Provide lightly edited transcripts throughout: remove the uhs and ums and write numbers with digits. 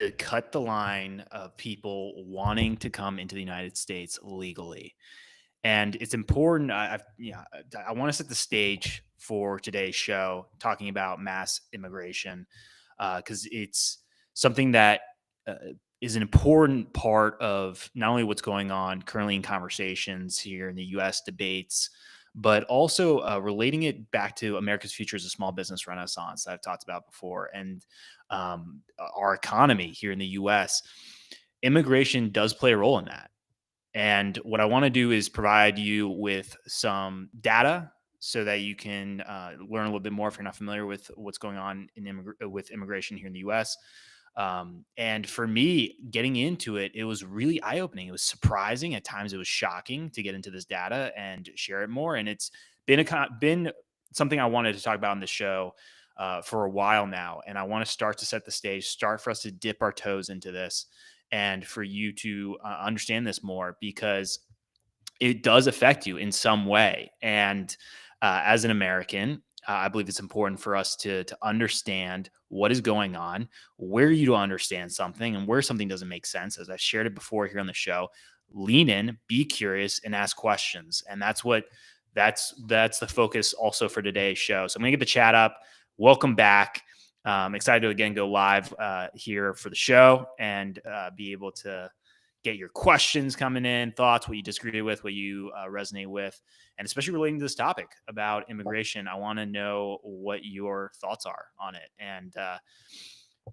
to cut the line of people wanting to come into the United States legally. And it's important. I want to set the stage for today's show, talking about mass immigration, because it's something that uh, is an important part of not only what's going on currently in conversations here in the U.S. debates, but also relating it back to America's future as a small business renaissance that I've talked about before, and our economy here in the U.S. Immigration does play a role in that, and what I want to do is provide you with some data so that you can learn a little bit more if you're not familiar with what's going on with immigration here in the U.S. And for me, getting into it, it was really eye opening. It was surprising. At times, it was shocking to get into this data and share it more. And it's been something I wanted to talk about on the show for a while now. And I want to start to set the stage, start for us to dip our toes into this, and for you to understand this more, because it does affect you in some way. And as an American, I believe it's important for us to understand what is going on, where you don't understand something, and where something doesn't make sense. As I've shared it before here on the show, lean in, be curious, and ask questions. And that's the focus also for today's show. So I'm gonna get the chat up. Welcome back. Excited to again go live here for the show and be able to get your questions coming in, thoughts, what you disagree with, what you resonate with, and especially relating to this topic about immigration. I want to know what your thoughts are on it. And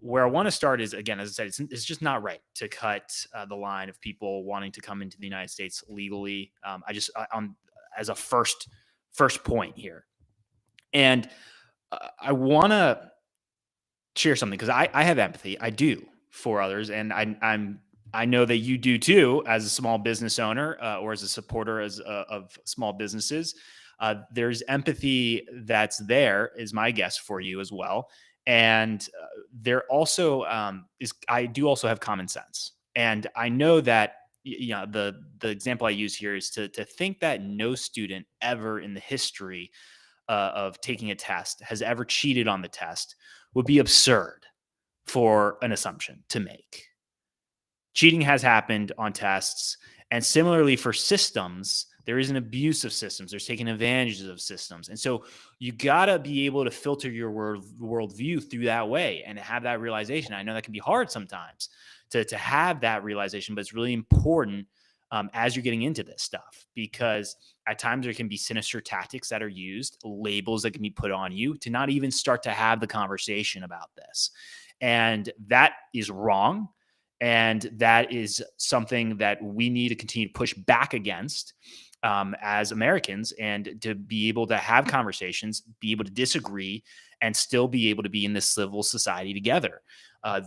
where I want to start is, again, as I said, it's just not right to cut the line of people wanting to come into the United States legally. On as a first point here, and I want to share something because I have empathy. I do for others, and I know that you do too, as a small business owner or as a supporter of small businesses. There's empathy that's there, is my guess for you as well. And there also is, I do also have common sense. And I know that, the example I use here is to think that no student ever in the history of taking a test has ever cheated on the test would be absurd for an assumption to make. Cheating has happened on tests. And similarly for systems, there is an abuse of systems. There's taking advantages of systems. And so you got to be able to filter your worldview through that way and have that realization. I know that can be hard sometimes to have that realization, but it's really important as you're getting into this stuff, because at times there can be sinister tactics that are used, labels that can be put on you to not even start to have the conversation about this. And that is wrong. And that is something that we need to continue to push back against as Americans, and to be able to have conversations, be able to disagree, and still be able to be in this civil society together.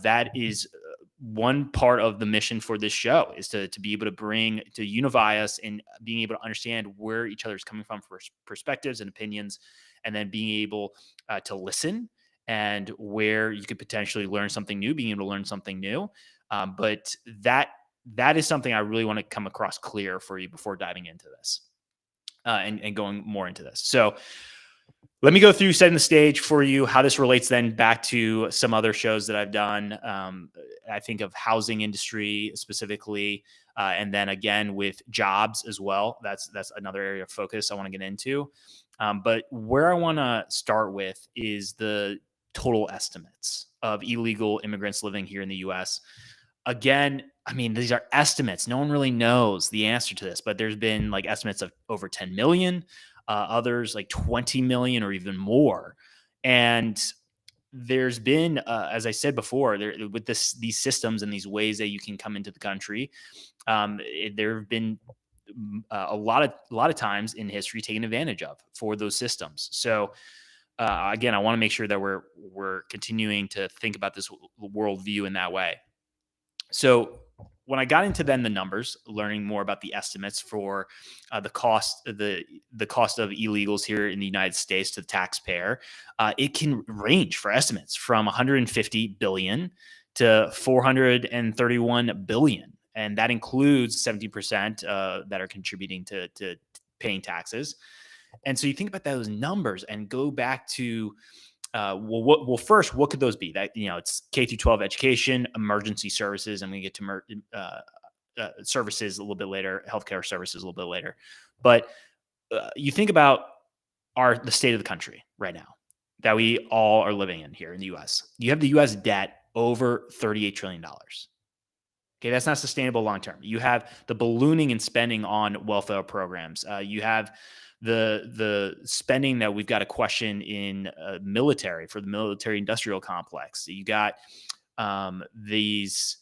That is one part of the mission for this show, is to be able to unify us in being able to understand where each other is coming from for perspectives and opinions, and then being able to listen, and where you could potentially learn something new, being able to learn something new. But that is something I really want to come across clear for you before diving into this and going more into this. So let me go through setting the stage for you, how this relates then back to some other shows that I've done. I think of housing industry specifically, and then again with jobs as well. That's another area of focus I want to get into. But where I want to start with is the total estimates of illegal immigrants living here in the U.S. Again, I mean, these are estimates. No one really knows the answer to this, but there's been like estimates of over 10 million, others like 20 million or even more. And there's been, as I said before, with these systems and these ways that you can come into the country, there have been a lot of times in history taken advantage of for those systems. So again, I want to make sure that we're continuing to think about this worldview in that way. So when I got into then the numbers, learning more about the estimates for the cost of illegals here in the United States to the taxpayer, it can range for estimates from 150 billion to 431 billion, and that includes 70% that are contributing to paying taxes. And so you think about those numbers and go back to First, what could those be? That it's K through 12 education, emergency services. I'm going to get to services a little bit later, healthcare services a little bit later. But you think about the state of the country right now that we all are living in here in the U.S. You have the U.S. debt over $38 trillion. Okay, that's not sustainable long term. You have the ballooning in spending on welfare programs. You have the spending that we've got to question in military for the military industrial complex. You got these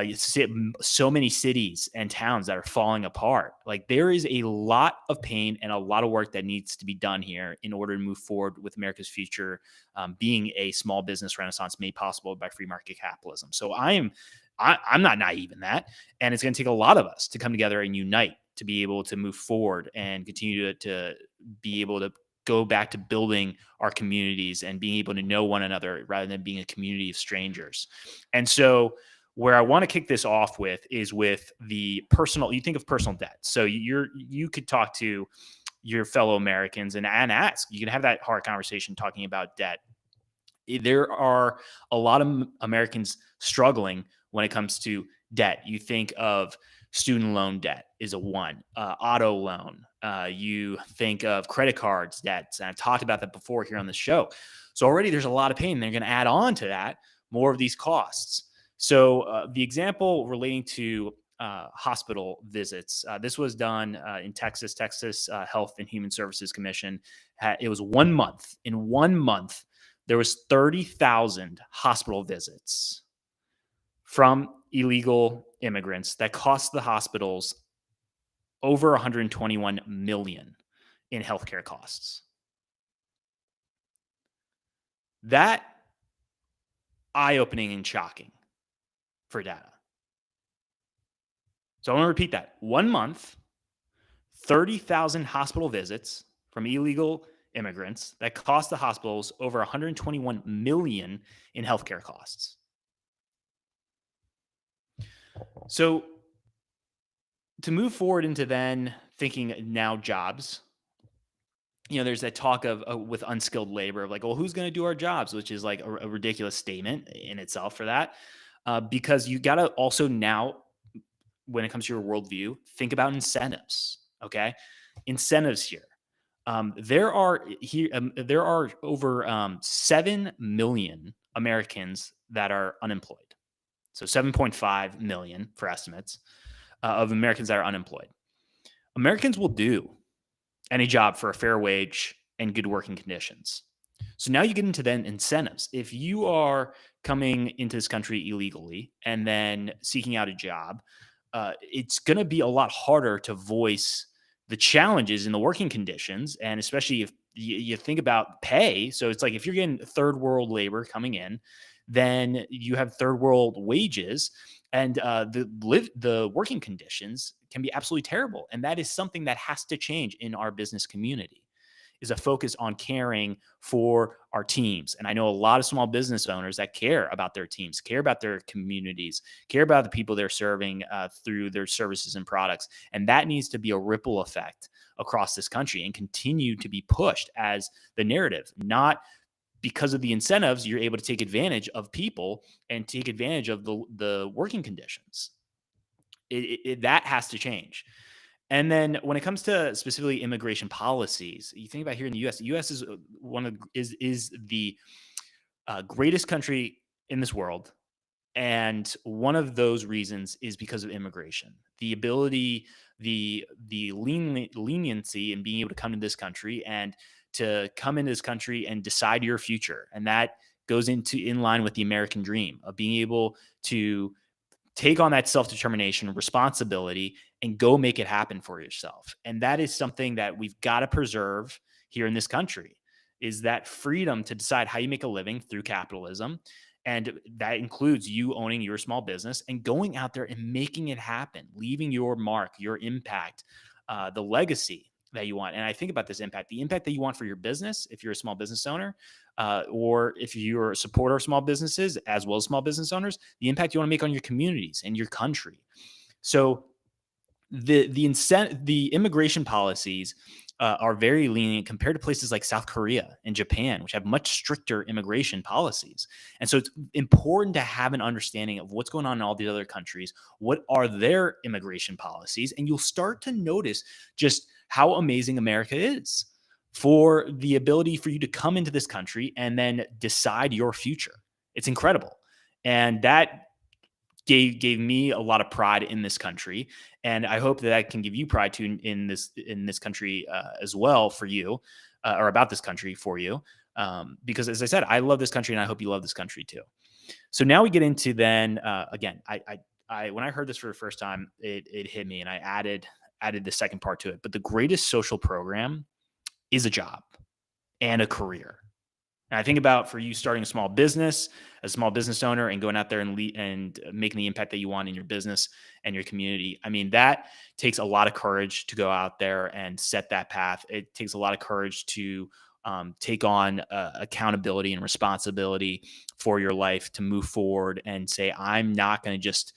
you see so many cities and towns that are falling apart. Like there is a lot of pain and a lot of work that needs to be done here in order to move forward with America's future, being a small business renaissance made possible by free market capitalism. So I'm not naive in that, and it's going to take a lot of us to come together and unite to be able to move forward and continue to be able to go back to building our communities and being able to know one another rather than being a community of strangers. And so where I want to kick this off with is with the personal, you think of personal debt. So you could talk to your fellow Americans and ask, you can have that hard conversation talking about debt. There are a lot of Americans struggling when it comes to debt. You think of student loan debt is a one, auto loan. You think of credit cards debts. And I've talked about that before here on the show. So already there's a lot of pain. They're going to add on to that more of these costs. So the example relating to hospital visits, this was done in Texas Health and Human Services Commission. It was 1 month. In 1 month, there was 30,000 hospital visits from illegal immigrants that cost the hospitals over 121 million in healthcare costs. That eye-opening and shocking for data. So I want to repeat that. 1 month, 30,000 hospital visits from illegal immigrants that cost the hospitals over 121 million in healthcare costs. So to move forward into then thinking now jobs, there's that talk of with unskilled labor of like, well, who's going to do our jobs, which is like a ridiculous statement in itself for that. Because you got to also now, when it comes to your worldview, think about incentives. Okay, incentives here. There are over 7 million Americans that are unemployed. So 7.5 million for estimates of Americans that are unemployed. Americans will do any job for a fair wage and good working conditions. So now you get into then incentives. If you are coming into this country illegally and then seeking out a job, it's going to be a lot harder to voice the challenges in the working conditions. And especially if you think about pay. So it's like if you're getting third world labor coming in, then you have third world wages, and the working conditions can be absolutely terrible. And that is something that has to change in our business community, is a focus on caring for our teams. And I know a lot of small business owners that care about their teams, care about their communities, care about the people they're serving through their services and products. And that needs to be a ripple effect across this country and continue to be pushed as the narrative, not because of the incentives, you're able to take advantage of people and take advantage of the working conditions. That has to change. And then when it comes to specifically immigration policies, you think about here in the U.S. The U.S. is the greatest country in this world, and one of those reasons is because of immigration. The ability, the leniency in being able to come to this country and to come into this country and decide your future, and that goes in line with the American dream of being able to take on that self-determination, responsibility, and go make it happen for yourself. And that is something that we've got to preserve here in this country, is that freedom to decide how you make a living through capitalism. And that includes you owning your small business and going out there and making it happen, leaving your mark, your impact, the legacy that you want. And I think about this impact, the impact that you want for your business, if you're a small business owner, or if you're a supporter of small businesses, as well as small business owners, the impact you want to make on your communities and your country. So the immigration policies are very lenient compared to places like South Korea and Japan, which have much stricter immigration policies. And so it's important to have an understanding of what's going on in all these other countries. What are their immigration policies? And you'll start to notice just how amazing America is for the ability for you to come into this country and then decide your future. It's incredible. And that gave me a lot of pride in this country, and I hope that that can give you pride too in this country as well for you, or about this country for you. Because as I said, I love this country, and I hope you love this country too. So now we get into then again, I when I heard this for the first time, it hit me, and I added the second part to it. But the greatest social program is a job and a career. And I think about for you starting a small business owner, and going out there and making the impact that you want in your business and your community. I mean, that takes a lot of courage to go out there and set that path. It takes a lot of courage to take on accountability and responsibility for your life, to move forward and say, I'm not going to just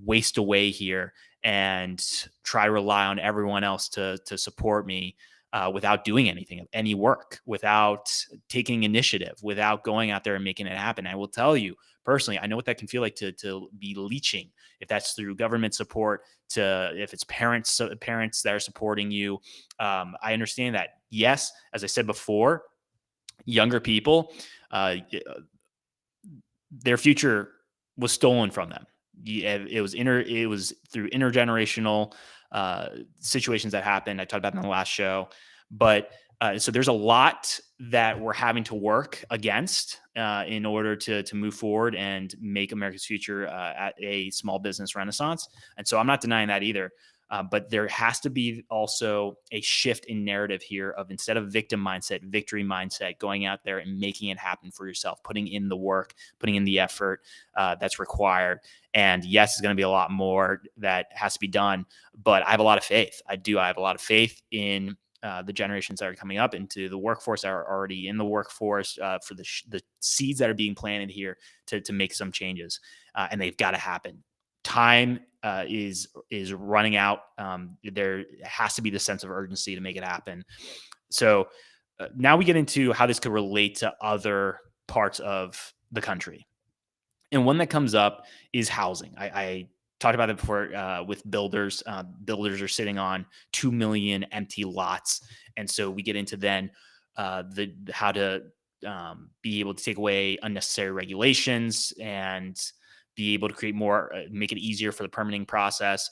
waste away here and try to rely on everyone else to support me, without doing any work, without taking initiative, without going out there and making it happen. I will tell you personally, I know what that can feel like to be leeching, if that's through government support, to if it's parents that are supporting you. I understand that. Yes, as I said before, younger people, their future was stolen from them. It was through intergenerational situations that happened. I talked about in the last show, but so there's a lot that we're having to work against in order to move forward and make America's future at a small business renaissance. And so I'm not denying that either. But there has to be also a shift in narrative here of, instead of victim mindset, victory mindset, going out there and making it happen for yourself, putting in the work, putting in the effort that's required. And yes, it's going to be a lot more that has to be done, but I have a lot of faith. I have a lot of faith in the generations that are coming up into the workforce, that are already in the workforce, for the seeds that are being planted here to make some changes. And they've got to happen. Time is running out. There has to be the sense of urgency to make it happen. So now we get into how this could relate to other parts of the country. And one that comes up is housing. I talked about it before with builders. Builders are sitting on 2 million empty lots. And so we get into then how to be able to take away unnecessary regulations and be able to create more, make it easier for the permitting process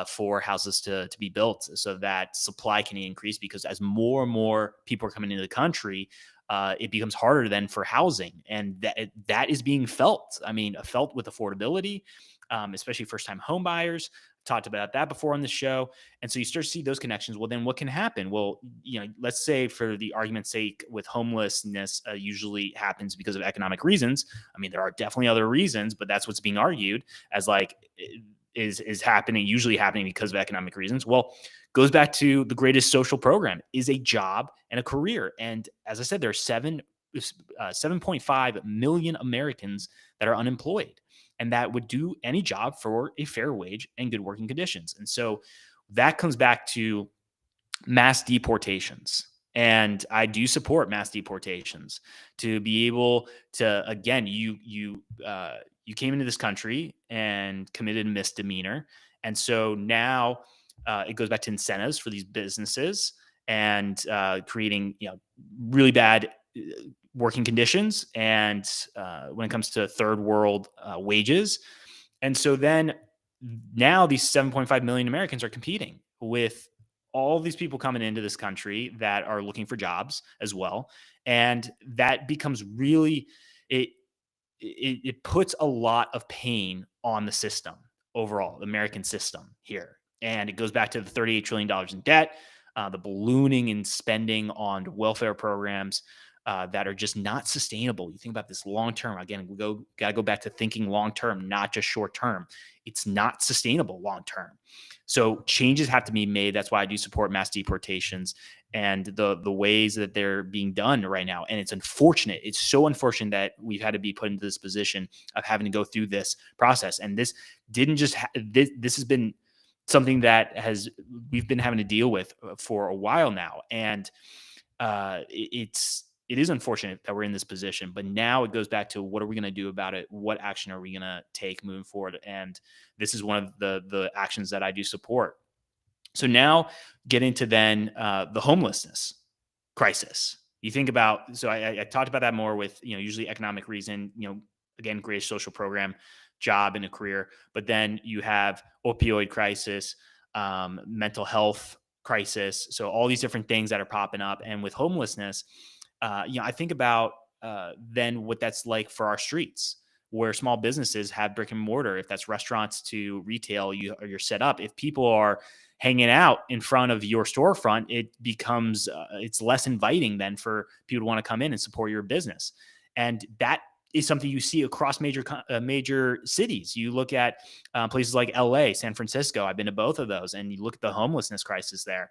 for houses to be built, so that supply can increase. Because as more and more people are coming into the country, it becomes harder then for housing, and that is being felt. I mean, felt with affordability, especially first-time home buyers. Talked about that before on the show. And so you start to see those connections. Well, then what can happen? Well, let's say, for the argument's sake, with homelessness, usually happens because of economic reasons. I mean, there are definitely other reasons, but that's what's being argued as, like, is happening, usually happening because of economic reasons. Well, goes back to the greatest social program is a job and a career. And as I said, there are 7.5 million Americans that are unemployed, and that would do any job for a fair wage and good working conditions. And so that comes back to mass deportations. And I do support mass deportations, to be able to, again, you came into this country and committed a misdemeanor. And so now it goes back to incentives for these businesses, and creating, really bad working conditions, and when it comes to third world wages. And so then now these 7.5 million Americans are competing with all these people coming into this country that are looking for jobs as well. And that becomes really, it puts a lot of pain on the system overall, the American system here. And it goes back to the $38 trillion in debt, the ballooning in spending on welfare programs that are just not sustainable. You think about this long term. Again, got to go back to thinking long term, not just short term. It's not sustainable long term. So changes have to be made. That's why I do support mass deportations and the ways that they're being done right now. And it's unfortunate. It's so unfortunate that we've had to be put into this position of having to go through this process. And this didn't just this has been something that has we've been having to deal with for a while now. And it is unfortunate that we're in this position, but now it goes back to what are we going to do about it? What action are we going to take moving forward? And this is one of the actions that I do support. So now get into then the homelessness crisis. You think about, so I talked about that more with, usually economic reason, again, greatest social program, job and a career, but then you have opioid crisis, mental health crisis. So all these different things that are popping up. And with homelessness, I think about then what that's like for our streets, where small businesses have brick and mortar. If that's restaurants to retail, you're set up. If people are hanging out in front of your storefront, it becomes it's less inviting then for people to want to come in and support your business. And that is something you see across major cities. You look at places like LA, San Francisco. I've been to both of those, and you look at the homelessness crisis there,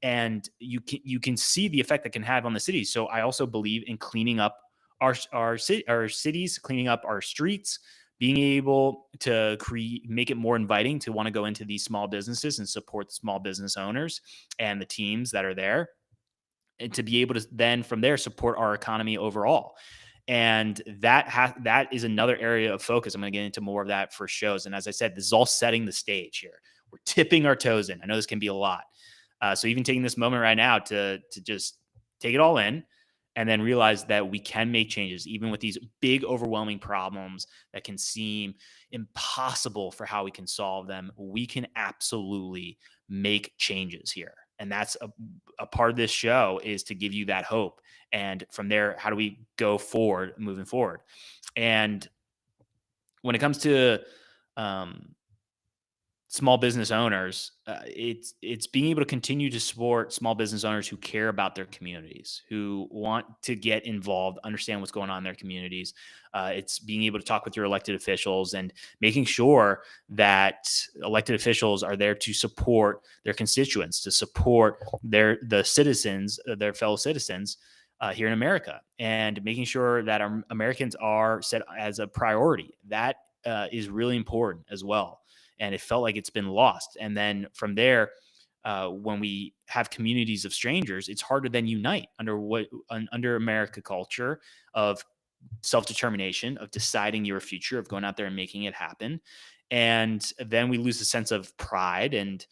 and you can see the effect that can have on the cities. So I also believe in cleaning up our cities, cleaning up our streets, being able to make it more inviting to want to go into these small businesses and support the small business owners and the teams that are there, and to be able to then from there support our economy overall. And that is another area of focus. I'm going to get into more of that for shows. And as I said, this is all setting the stage here. We're tipping our toes in. I know this can be a lot. So even taking this moment right now to just take it all in, and then realize that we can make changes, even with these big, overwhelming problems that can seem impossible for how we can solve them. We can absolutely make changes here. And that's a part of this show, is to give you that hope. And from there, how do we go forward, moving forward? And when it comes to small business owners, it's being able to continue to support small business owners who care about their communities, who want to get involved, understand what's going on in their communities. It's being able to talk with your elected officials and making sure that elected officials are there to support their constituents, to support the citizens, their fellow citizens here in America, and making sure that our Americans are set as a priority. That is really important as well. And it felt like it's been lost. And then from there, when we have communities of strangers, it's hard to then unite under America culture of self-determination, of deciding your future, of going out there and making it happen. And then we lose a sense of pride, and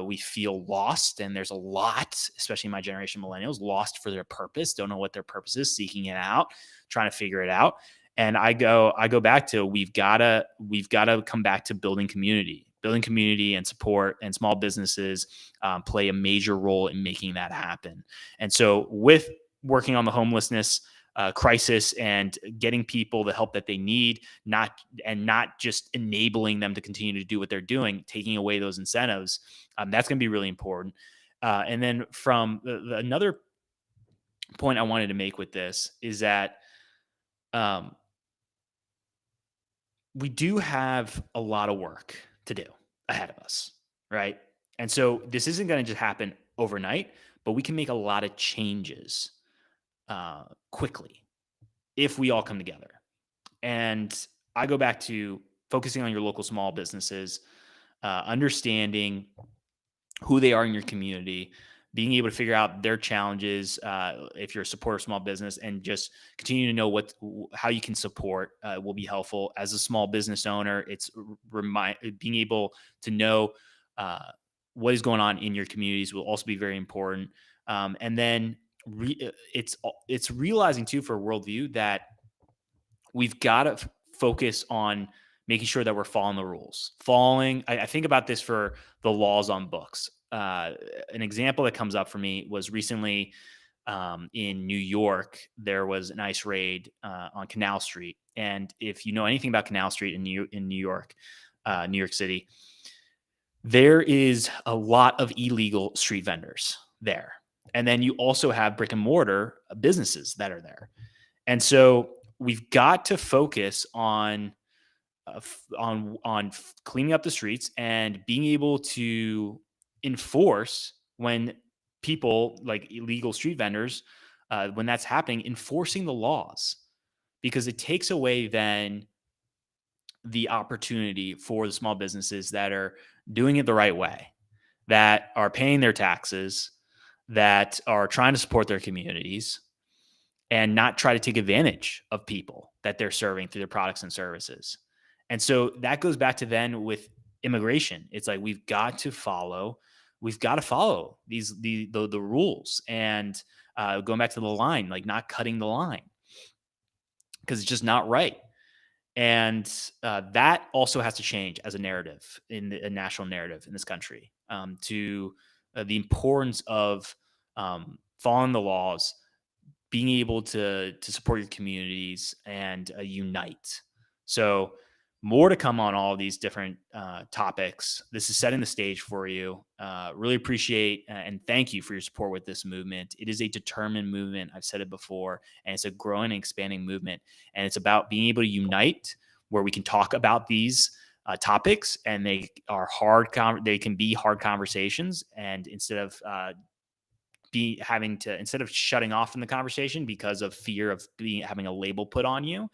we feel lost. And there's a lot, especially my generation, millennials, lost for their purpose, don't know what their purpose is, seeking it out, trying to figure it out. And I go back to, we've gotta come back to building community and support, and small businesses play a major role in making that happen. And so with working on the homelessness crisis and getting people the help that they need, not just enabling them to continue to do what they're doing, taking away those incentives, that's going to be really important. And then from another point I wanted to make with this is that we do have a lot of work to do ahead of us, right? And so this isn't going to just happen overnight, but we can make a lot of changes quickly if we all come together. And I go back to focusing on your local small businesses, understanding who they are in your community, being able to figure out their challenges if you're a supporter of small business, and just continue to know how you can support will be helpful. As a small business owner, it's being able to know what is going on in your communities will also be very important. And then it's realizing too, for worldview, that we've got to focus on making sure that we're following the rules. I think about this for the laws on books. An example that comes up for me was recently in New York. There was an ICE raid on Canal Street, and if you know anything about Canal Street in New York City, there is a lot of illegal street vendors there, and then you also have brick and mortar businesses that are there, and so we've got to focus on cleaning up the streets and being able to enforce when people like illegal street vendors, when that's happening, enforcing the laws, because it takes away then the opportunity for the small businesses that are doing it the right way, that are paying their taxes, that are trying to support their communities and not try to take advantage of people that they're serving through their products and services. And so that goes back to then with immigration. It's like we've got to follow the rules, and going back to the line, like not cutting the line because it's just not right. And that also has to change as a narrative a national narrative in this country, to the importance of following the laws, being able to support your communities and unite. So more to come on all of these different topics. This is setting the stage for you. Really appreciate and thank you for your support with this movement. It is a determined movement. I've said it before, and it's a growing and expanding movement. And it's about being able to unite where we can talk about these topics, and they are they can be hard conversations. And instead of instead of shutting off from the conversation because of fear of having a label put on you,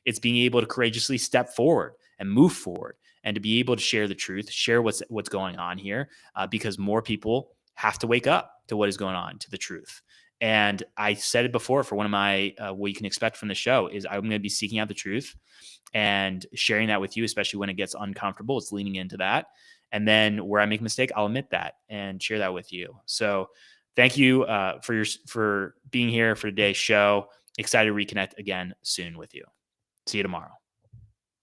it's being able to courageously step forward and move forward, and to be able to share the truth, share what's going on here, because more people have to wake up to what is going on, to the truth. And I said it before for one of my what you can expect from the show is I'm going to be seeking out the truth and sharing that with you, especially when it gets uncomfortable. It's leaning into that. And then where I make a mistake, I'll admit that and share that with you. So thank you for being here for today's show. Excited to reconnect again soon with you. See you tomorrow.